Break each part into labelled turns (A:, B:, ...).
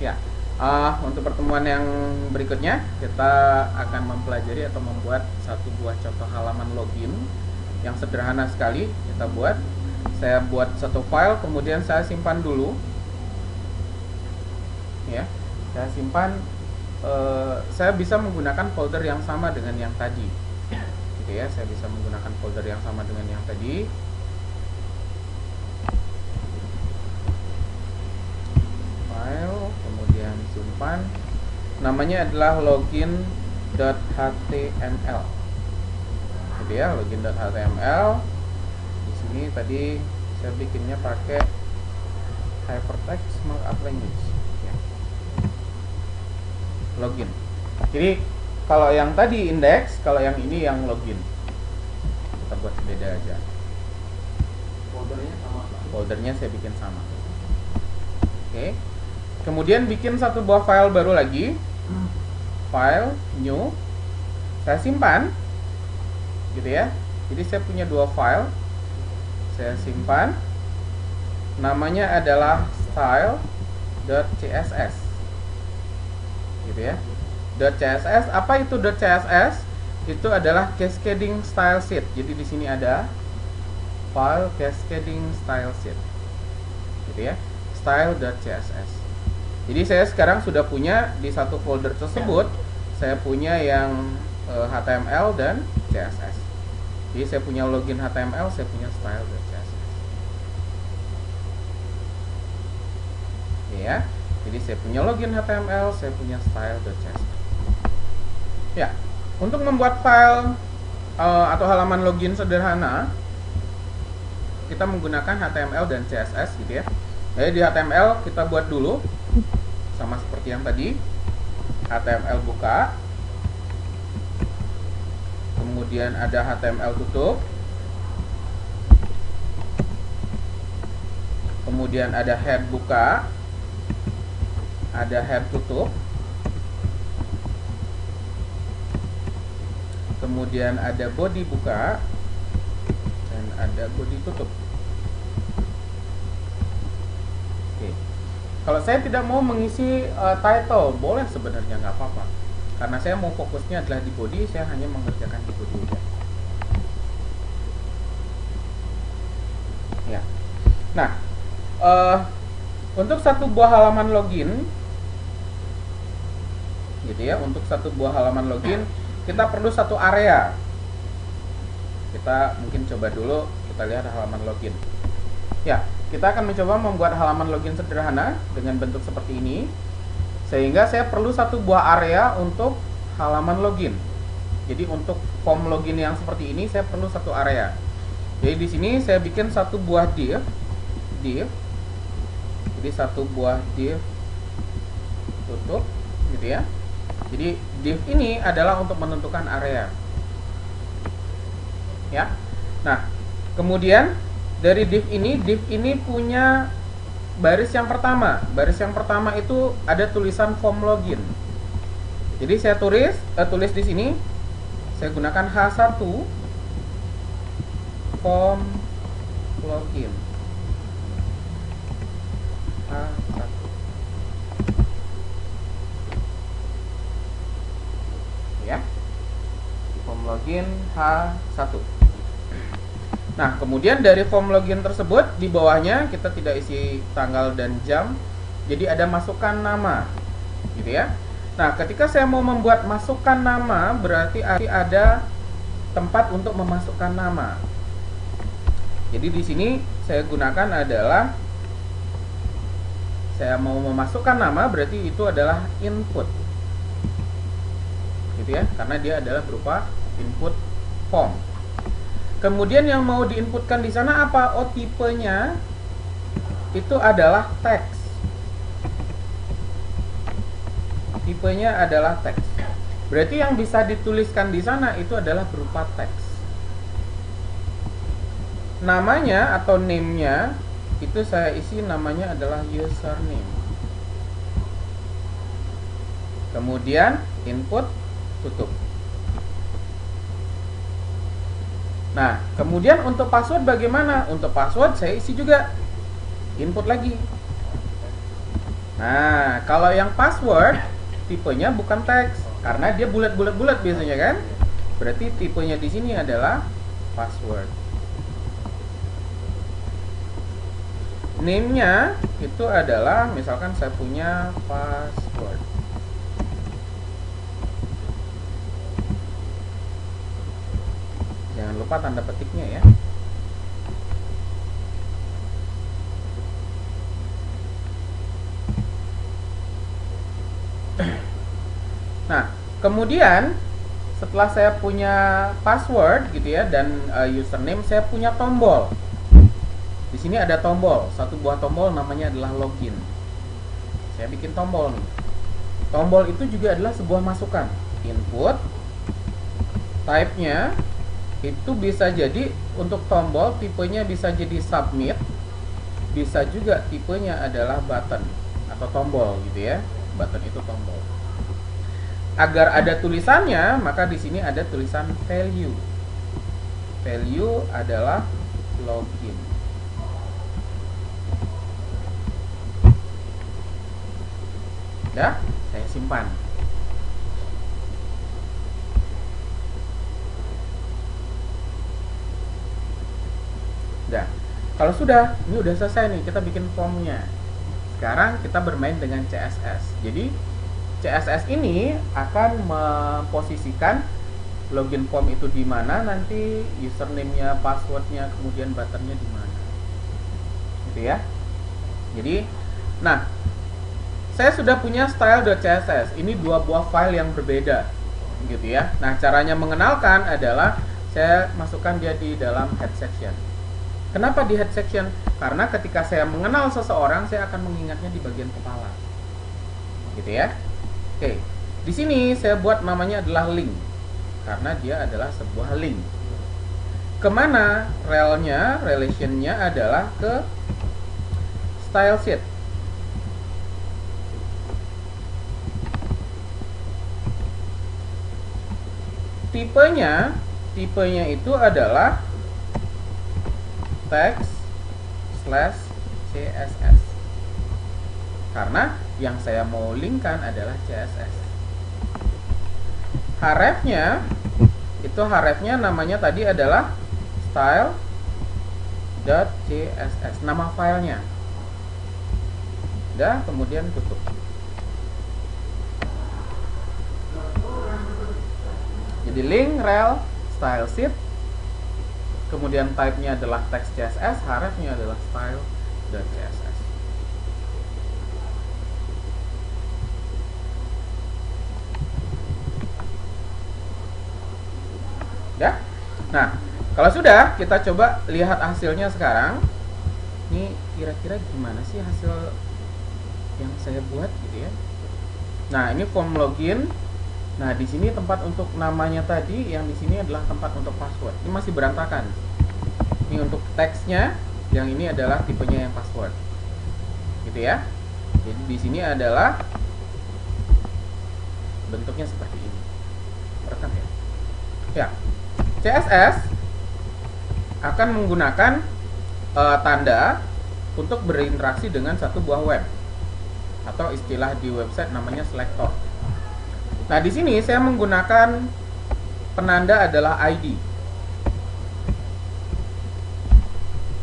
A: Ya, untuk pertemuan yang berikutnya kita akan mempelajari atau membuat satu buah contoh halaman login yang sederhana sekali. Saya buat satu file, kemudian saya simpan dulu. Ya, saya simpan. Saya bisa menggunakan folder yang sama dengan yang tadi. Gitu ya, saya bisa menggunakan folder yang sama dengan yang tadi. File, kemudian simpan. Namanya adalah login.html. Gitu ya, login.html. Di sini tadi saya bikinnya pakai hypertext markup language. Ya. Login. Jadi kalau yang tadi index, kalau yang ini yang login. Kita buat beda aja.
B: Foldernya sama Pak.
A: Foldernya saya bikin sama. Oke. Kemudian bikin satu buah file baru lagi. File new. Saya simpan. Gitu ya. Jadi saya punya dua file. Saya simpan. Namanya adalah style.css. Gitu ya. .css, apa itu .css? Itu adalah cascading style sheet. Jadi di sini ada file cascading style sheet. Gitu ya. Style.css. Jadi saya sekarang sudah punya di satu folder tersebut, saya punya yang HTML dan CSS. Jadi saya punya login HTML, saya punya style.css. Ya. Jadi saya punya login HTML, saya punya style.css. Ya, untuk membuat file atau halaman login sederhana, kita menggunakan HTML dan CSS gitu ya. Jadi di HTML kita buat dulu sama seperti yang tadi. HTML buka, kemudian ada HTML tutup, kemudian ada head buka, ada head tutup, kemudian ada body buka, dan ada body tutup. Oke. Kalau saya tidak mau mengisi title, boleh sebenarnya, nggak apa-apa. Karena saya mau fokusnya adalah di body, saya hanya mengerjakan di body aja. Ya. Nah, untuk satu buah halaman login, gitu ya, untuk satu buah halaman login kita perlu satu area. Kita mungkin coba dulu, kita lihat halaman login. Ya, kita akan mencoba membuat halaman login sederhana dengan bentuk seperti ini. Sehingga saya perlu satu buah area untuk halaman login. Jadi untuk form login yang seperti ini saya perlu satu area. Jadi di sini saya bikin satu buah div. Jadi satu buah div tutup gitu ya. Jadi div ini adalah untuk menentukan area. Ya. Nah, kemudian dari div ini punya baris yang pertama. Baris yang pertama itu ada tulisan form login. Jadi saya tulis di sini. Saya gunakan H1 form login. H1. Ya. Form login H1. Nah, kemudian dari form login tersebut di bawahnya kita tidak isi tanggal dan jam. Jadi ada masukkan nama. Gitu ya. Nah, ketika saya mau membuat masukkan nama, berarti ada tempat untuk memasukkan nama. Jadi di sini saya gunakan adalah saya mau memasukkan nama, berarti itu adalah input. Gitu ya, karena dia adalah berupa input form. Kemudian yang mau diinputkan di sana apa? Oh, tipenya itu adalah teks. Tipenya adalah teks. Berarti yang bisa dituliskan di sana itu adalah berupa teks. Namanya atau name-nya itu saya isi namanya adalah username. Kemudian input tutup. Nah, kemudian untuk password bagaimana? Untuk password saya isi juga input lagi. Nah, kalau yang password tipenya bukan teks karena dia bulat-bulat biasanya kan? Berarti tipenya di sini adalah password. Name-nya itu adalah misalkan saya punya password. Jangan lupa tanda petiknya ya. Nah, kemudian setelah saya punya password gitu ya dan username, saya punya tombol. Di sini ada tombol, satu buah tombol namanya adalah login. Saya bikin tombol nih. Tombol itu juga adalah sebuah masukan. Input, type-nya itu bisa jadi untuk tombol tipenya bisa jadi submit, bisa juga tipenya adalah button atau tombol gitu ya. Button itu tombol. Agar ada tulisannya, maka di sini ada tulisan value. Value adalah login. Ya, saya simpan. Nah, kalau sudah, ini udah selesai nih, kita bikin formnya. Sekarang kita bermain dengan CSS. Jadi CSS ini akan memposisikan login form itu di mana, nanti username-nya, password-nya, kemudian button-nya di mana. Gitu ya. Jadi, nah, saya sudah punya style.css. Ini dua buah file yang berbeda, gitu ya. Nah, caranya mengenalkan adalah saya masukkan dia di dalam head section. Kenapa di head section? Karena ketika saya mengenal seseorang, saya akan mengingatnya di bagian kepala, gitu ya. Oke, di sini saya buat namanya adalah link, karena dia adalah sebuah link. Kemana relnya, relationnya adalah ke style sheet. Tipenya itu adalah text/css. Karena yang saya mau linkkan adalah CSS. Hrefnya itu namanya tadi adalah style.css, nama filenya. Udah, kemudian tutup. Jadi link, rel, style sheet, kemudian type-nya adalah text CSS, hrefnya adalah style.css. Ya. Nah, kalau sudah, kita coba lihat hasilnya sekarang. Ini kira-kira gimana sih hasil yang saya buat gitu ya. Nah, ini form login. Nah, di sini tempat untuk namanya tadi, yang di sini adalah tempat untuk password. Ini masih berantakan. Ini untuk teksnya, yang ini adalah tipenya yang password. Gitu ya. Jadi di sini adalah bentuknya seperti ini. Rekam ya. Ya. CSS akan menggunakan tanda untuk berinteraksi dengan satu buah web, atau istilah di website namanya selector. Nah, di sini saya menggunakan penanda adalah ID.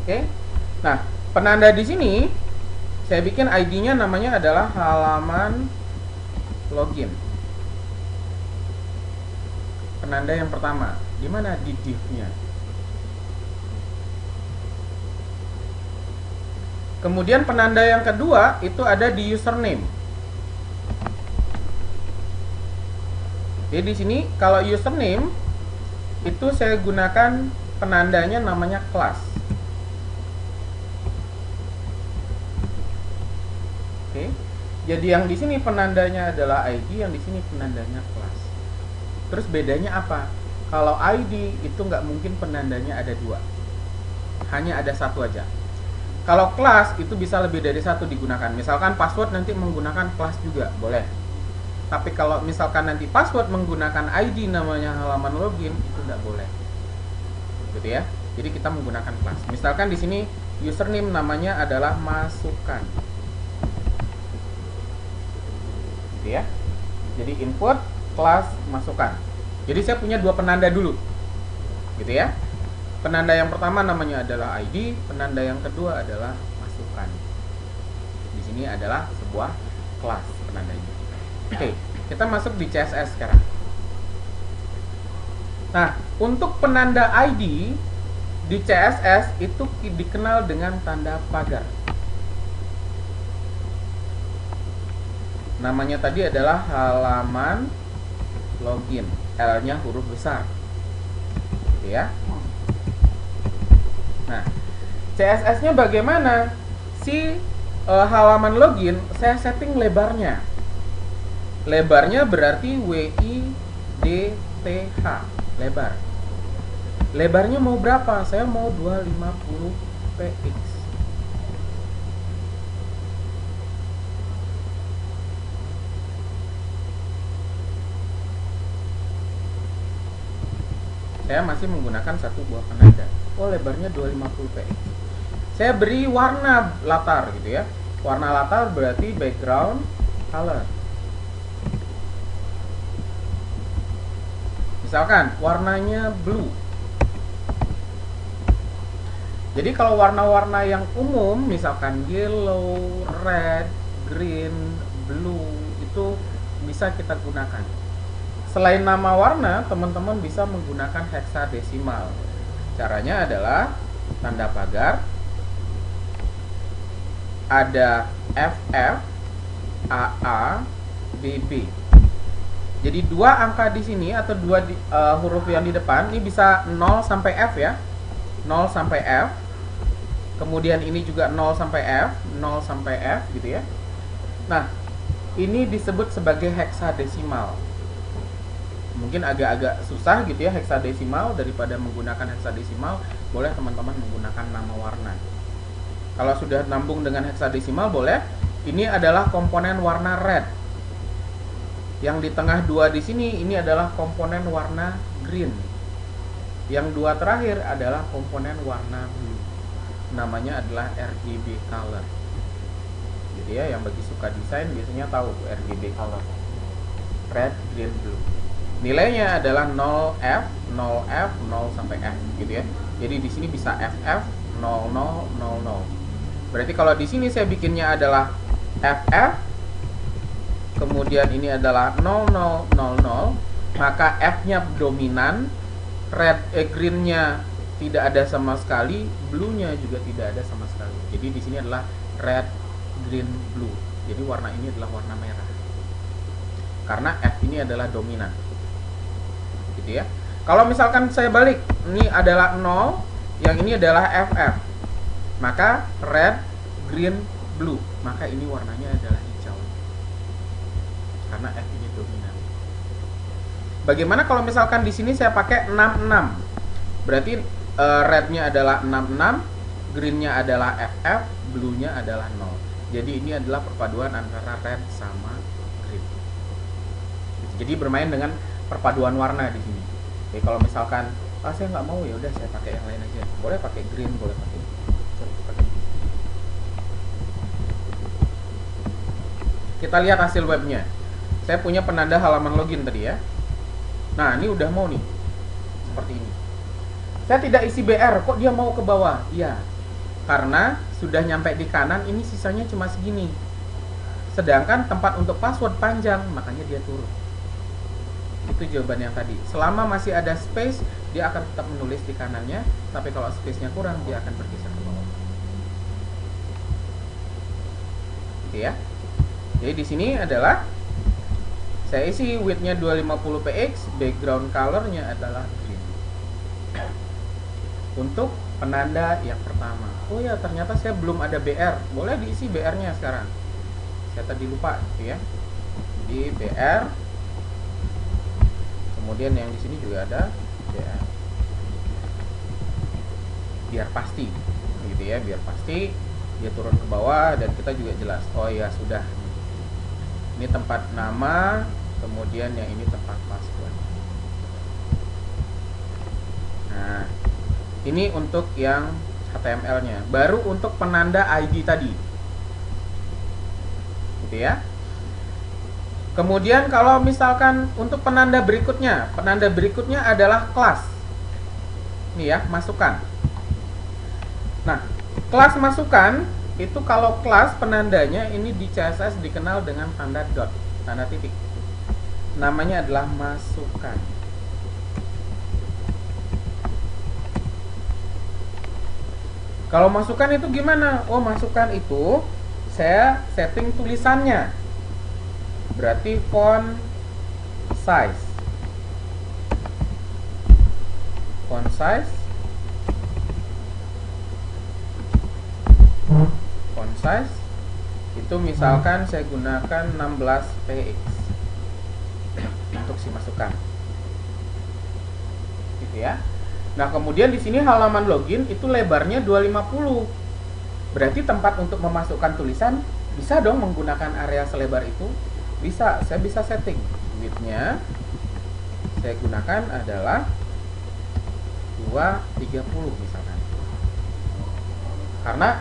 A: Oke. Nah, penanda di sini saya bikin ID-nya namanya adalah halaman login. Penanda yang pertama, di mana di div-nya? Kemudian penanda yang kedua itu ada di username. Jadi di sini kalau username itu saya gunakan penandanya namanya class. Oke. Jadi yang di sini penandanya adalah ID, yang di sini penandanya class. Terus bedanya apa? Kalau ID itu nggak mungkin penandanya ada dua, hanya ada satu aja. Kalau class itu bisa lebih dari satu digunakan. Misalkan password nanti menggunakan class juga boleh. Tapi kalau misalkan nanti password menggunakan ID namanya halaman login, itu nggak boleh. Gitu ya. Jadi kita menggunakan class. Misalkan di sini username namanya adalah masukan. gitu ya. Jadi input, kelas, masukkan. Jadi saya punya dua penanda dulu, gitu ya. Penanda yang pertama namanya adalah ID, penanda yang kedua adalah masukan. Di sini adalah sebuah kelas penandanya. Oke, kita masuk di CSS sekarang. Nah, untuk penanda ID di CSS itu dikenal dengan tanda pagar. Namanya tadi adalah halaman login. L-nya huruf besar. Gitu ya. Nah, CSS-nya bagaimana? Si halaman login saya setting lebarnya. Lebarnya berarti WIDTH, lebar. Lebarnya mau berapa? Saya mau 250 px. Saya masih menggunakan satu buah penanda. Oh, lebarnya 250 px. Saya beri warna latar gitu ya. Warna latar berarti background color. Misalkan warnanya blue. Jadi kalau warna-warna yang umum, misalkan yellow, red, green, blue, itu bisa kita gunakan. Selain nama warna, teman-teman bisa menggunakan heksadesimal. Caranya adalah tanda pagar, ada FF, AA, BB. Jadi dua angka di sini atau dua huruf yang di depan ini bisa 0 sampai F ya. 0 sampai F. Kemudian ini juga 0 sampai F, 0 sampai F gitu ya. Nah, ini disebut sebagai heksadesimal. Mungkin agak-agak susah gitu ya heksadesimal, daripada menggunakan heksadesimal, boleh teman-teman menggunakan nama warna. Kalau sudah nambung dengan heksadesimal boleh. Ini adalah komponen warna red. Yang di tengah dua di sini ini adalah komponen warna green. Yang dua terakhir adalah komponen warna blue. Namanya adalah RGB color. Jadi ya, yang bagi suka desain biasanya tahu RGB color. Red, green, blue. Nilainya adalah 0F, 0F, 0 sampai F gitu ya. Jadi di sini bisa FF 0000. Berarti kalau di sini saya bikinnya adalah FF, kemudian ini adalah 0000, maka F-nya dominan, green-nya tidak ada sama sekali, blue-nya juga tidak ada sama sekali. Jadi di sini adalah red, green, blue. Jadi warna ini adalah warna merah. Karena F ini adalah dominan. Gitu ya. Kalau misalkan saya balik, ini adalah 0, yang ini adalah FF. Maka red, green, blue. Maka ini warnanya adalah hijau. Karena F ini dominan. Bagaimana kalau misalkan di sini saya pakai 66? Berarti rednya adalah 66, greennya adalah FF, blue-nya adalah 0. Jadi ini adalah perpaduan antara red sama green. Jadi bermain dengan perpaduan warna di sini. Jadi kalau misalkan saya nggak mau, ya udah saya pakai yang lain aja. Boleh pakai green, boleh pakai. Kita lihat hasil webnya. Saya punya penanda halaman login tadi ya. Nah, ini udah mau nih. Seperti ini. Saya tidak isi BR, kok dia mau ke bawah? Iya, karena sudah nyampe di kanan, ini sisanya cuma segini. Sedangkan tempat untuk password panjang, makanya dia turun. Itu jawabannya tadi. Selama masih ada space, dia akan tetap menulis di kanannya, tapi kalau space-nya kurang, dia akan bergeser ke bawah. Gitu ya. Jadi di sini adalah saya isi width-nya 250 px, background color-nya adalah green. Untuk penanda yang pertama. Oh ya, ternyata saya belum ada BR. Boleh diisi BR-nya sekarang. Saya tadi lupa gitu ya. Di BR. Kemudian yang di sini juga ada BR. Biar pasti. Gitu ya, biar pasti dia turun ke bawah dan kita juga jelas. Oh ya, sudah. Ini tempat nama, kemudian yang ini tempat password. Nah, ini untuk yang HTML-nya. Baru untuk penanda ID tadi. Gitu ya. Kemudian kalau misalkan untuk penanda berikutnya adalah kelas. Ini ya, masukan. Nah, kelas masukan itu kalau kelas penandanya ini di CSS dikenal dengan tanda dot, tanda titik. Namanya adalah masukan. Kalau masukan itu gimana? Oh, masukan itu saya setting tulisannya. Berarti font size. Font size. Font size itu misalkan saya gunakan 16 px untuk si masukan. Gitu ya. Nah, kemudian di sini halaman login itu lebarnya 250. Berarti tempat untuk memasukkan tulisan bisa dong menggunakan area selebar itu. Bisa, saya bisa setting width-nya. Saya gunakan adalah 230 misalkan. Karena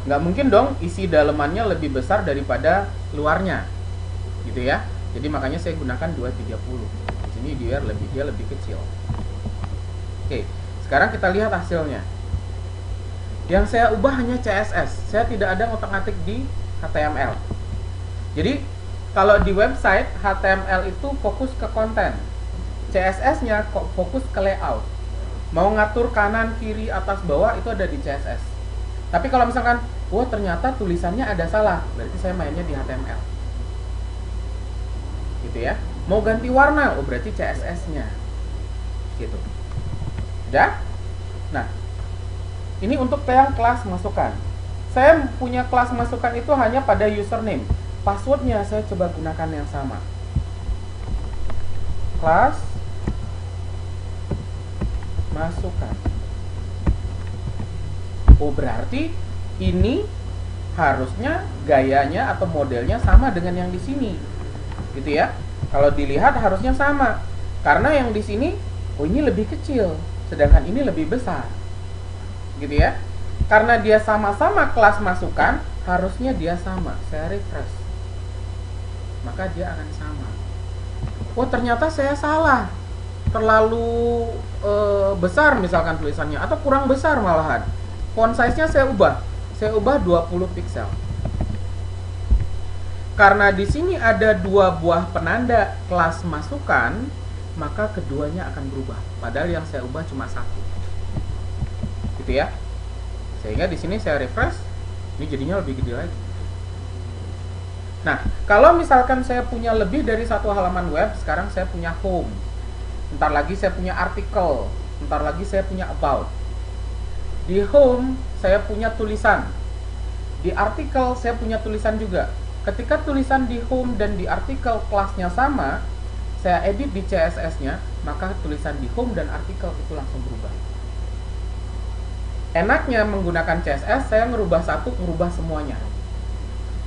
A: nggak mungkin dong isi dalemannya lebih besar daripada luarnya. Gitu ya. Jadi makanya saya gunakan 230. Di sini dia lebih kecil. Oke, sekarang kita lihat hasilnya. Yang saya ubah hanya CSS. Saya tidak ada ngotak-ngatik di HTML. Jadi, kalau di website HTML itu fokus ke konten. CSS-nya fokus ke layout. Mau ngatur kanan, kiri, atas, bawah itu ada di CSS. Tapi kalau misalkan, wah ternyata tulisannya ada salah, berarti saya mainnya di HTML. Gitu ya. Mau ganti warna, oh berarti CSS-nya. Gitu. Udah? Nah, ini untuk yang kelas masukan. Saya punya kelas masukan itu hanya pada username. Passwordnya saya coba gunakan yang sama. Kelas masukan. Oh, berarti ini harusnya gayanya atau modelnya sama dengan yang di sini. Gitu ya. Kalau dilihat harusnya sama. Karena yang di sini, oh ini lebih kecil. Sedangkan ini lebih besar. Gitu ya. Karena dia sama-sama kelas masukan, harusnya dia sama. Saya refresh. Maka dia akan sama. Oh, ternyata saya salah. Terlalu besar misalkan tulisannya atau kurang besar malahan. Font size-nya saya ubah. Saya ubah 20 pixel. Karena di sini ada 2 buah penanda kelas masukan, maka keduanya akan berubah. Padahal yang saya ubah cuma 1. Gitu ya. Sehingga di sini saya refresh, ini jadinya lebih gede lagi. Nah, kalau misalkan saya punya lebih dari 1 halaman web, sekarang saya punya home. Ntar lagi saya punya artikel, ntar lagi saya punya about. Di home saya punya tulisan. Di artikel saya punya tulisan juga. Ketika tulisan di home dan di artikel kelasnya sama, saya edit di CSS-nya, maka tulisan di home dan artikel itu langsung berubah. Enaknya menggunakan CSS, saya ngerubah satu, ngerubah semuanya.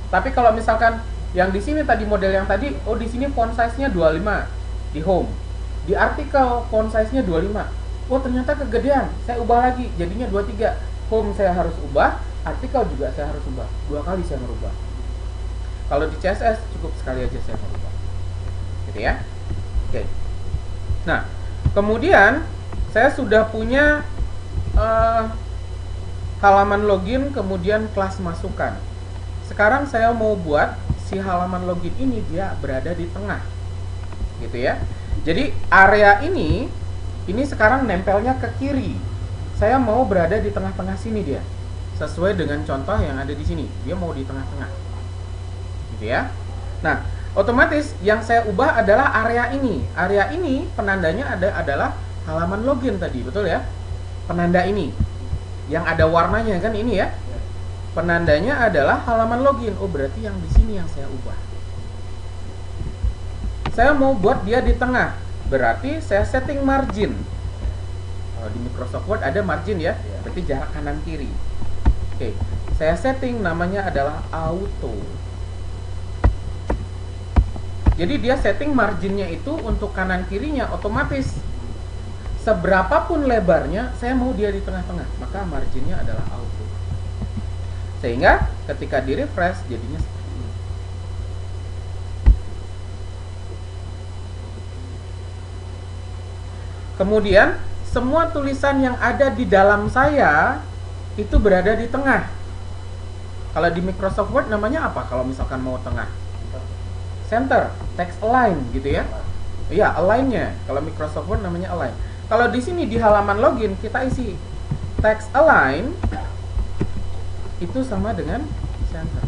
A: Tapi kalau misalkan yang di sini tadi model yang tadi, oh di sini font size-nya 25 di home. Di artikel font size-nya 25. Oh ternyata kegedean, saya ubah lagi, jadinya 23. Home saya harus ubah, artikel juga saya harus ubah. 2 kali saya merubah. Kalau di CSS cukup sekali aja saya merubah. Gitu ya. Oke. Nah, kemudian saya sudah punya halaman login, kemudian kelas masukan. Sekarang saya mau buat si halaman login ini dia berada di tengah. Gitu ya. Jadi area ini sekarang nempelnya ke kiri. Saya mau berada di tengah-tengah sini dia. Sesuai dengan contoh yang ada di sini. Dia mau di tengah-tengah. Gitu ya. Nah, otomatis yang saya ubah adalah area ini. Area ini penandanya adalah halaman login tadi, betul ya? Penanda ini yang ada warnanya kan ini ya. Penandanya adalah halaman login. Oh, berarti yang di sini yang saya ubah. Saya mau buat dia di tengah. Berarti saya setting margin. Kalau di Microsoft Word ada margin ya, berarti jarak kanan kiri. Oke, saya setting namanya adalah auto. Jadi dia setting marginnya itu untuk kanan kirinya otomatis. Seberapapun lebarnya, saya mau dia di tengah-tengah, maka marginnya adalah auto. Sehingga ketika di refresh jadinya seperti ini. Kemudian semua tulisan yang ada di dalam saya itu berada di tengah. Kalau di Microsoft Word namanya apa kalau misalkan mau tengah? Center, text align gitu ya. Iya, align-nya. Kalau Microsoft Word namanya align. Kalau di sini di halaman login kita isi text align itu sama dengan center.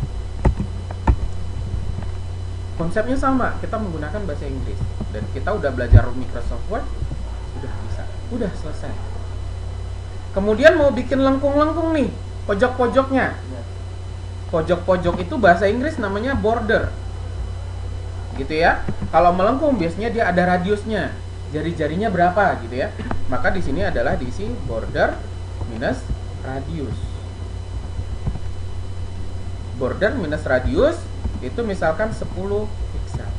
A: Konsepnya sama, kita menggunakan bahasa Inggris dan kita udah belajar Microsoft Word, sudah bisa, udah selesai. Kemudian mau bikin lengkung-lengkung nih, pojok-pojoknya. Pojok-pojok itu bahasa Inggris namanya border. Gitu ya. Kalau melengkung biasanya dia ada radiusnya. Jari-jarinya berapa gitu ya. Maka di sini adalah diisi border minus radius. Border minus radius itu misalkan 10 piksel.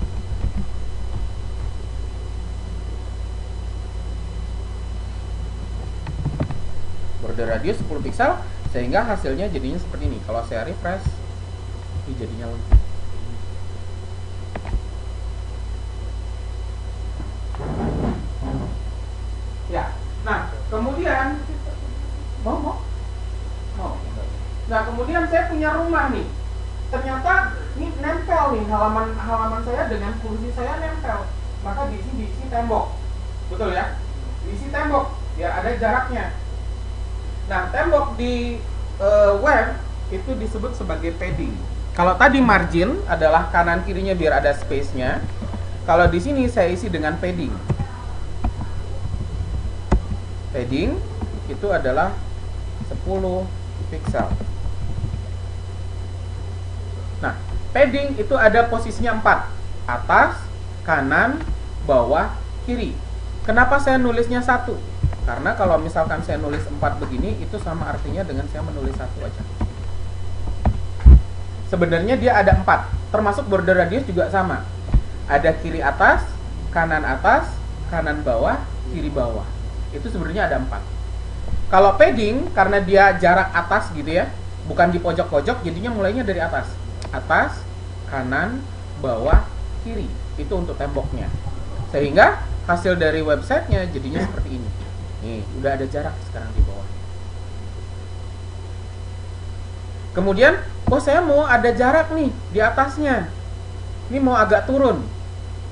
A: Border radius 10 piksel sehingga hasilnya jadinya seperti ini. Kalau saya refresh, ini jadinya lengkung. Ya, nah kemudian mau. Nah kemudian saya punya rumah nih. Ternyata ini nempel nih halaman saya dengan kursi saya nempel. Maka diisi tembok, betul ya? Diisi tembok, biar ada jaraknya. Nah tembok di web itu disebut sebagai padding. Kalau tadi margin adalah kanan kirinya biar ada space-nya. Kalau di sini saya isi dengan padding. Padding itu adalah 10 piksel. Nah, padding itu ada posisinya 4. Atas, kanan, bawah, kiri. Kenapa saya nulisnya 1? Karena kalau misalkan saya nulis 4 begini, itu sama artinya dengan saya menulis 1 aja. Sebenarnya dia ada 4. Termasuk border radius juga sama. Ada kiri atas, kanan bawah, kiri bawah. Itu sebenarnya ada 4. Kalau padding, karena dia jarak atas gitu ya, bukan di pojok-pojok, jadinya mulainya dari atas. Atas, kanan, bawah, kiri. Itu untuk temboknya. Sehingga hasil dari websitenya jadinya seperti ini. Nih, udah ada jarak sekarang di bawah. Kemudian, saya mau ada jarak nih di atasnya. Ini mau agak turun.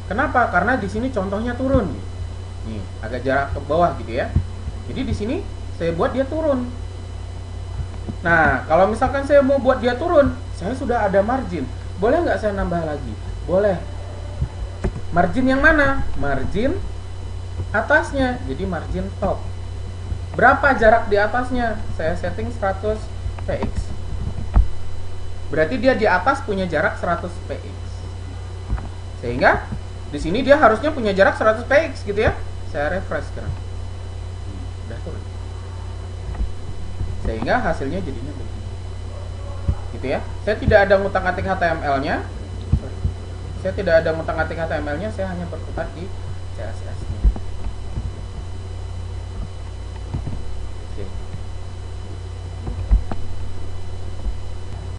A: Kenapa? Karena di sini contohnya turun. Nih, agak jarak ke bawah gitu ya. Jadi di sini saya buat dia turun. Nah, kalau misalkan saya mau buat dia turun, saya sudah ada margin. Boleh nggak saya nambah lagi? Boleh. Margin yang mana? Margin atasnya. Jadi margin top. Berapa jarak di atasnya? Saya setting 100 px. Berarti dia di atas punya jarak 100 px. Sehingga di sini dia harusnya punya jarak 100 px gitu ya. Saya refresh sekarang. Udah turun. Sehingga hasilnya jadinya begini. Gitu ya. Saya tidak ada ngutang-atik HTML-nya. Saya hanya berkutat di CSS-nya.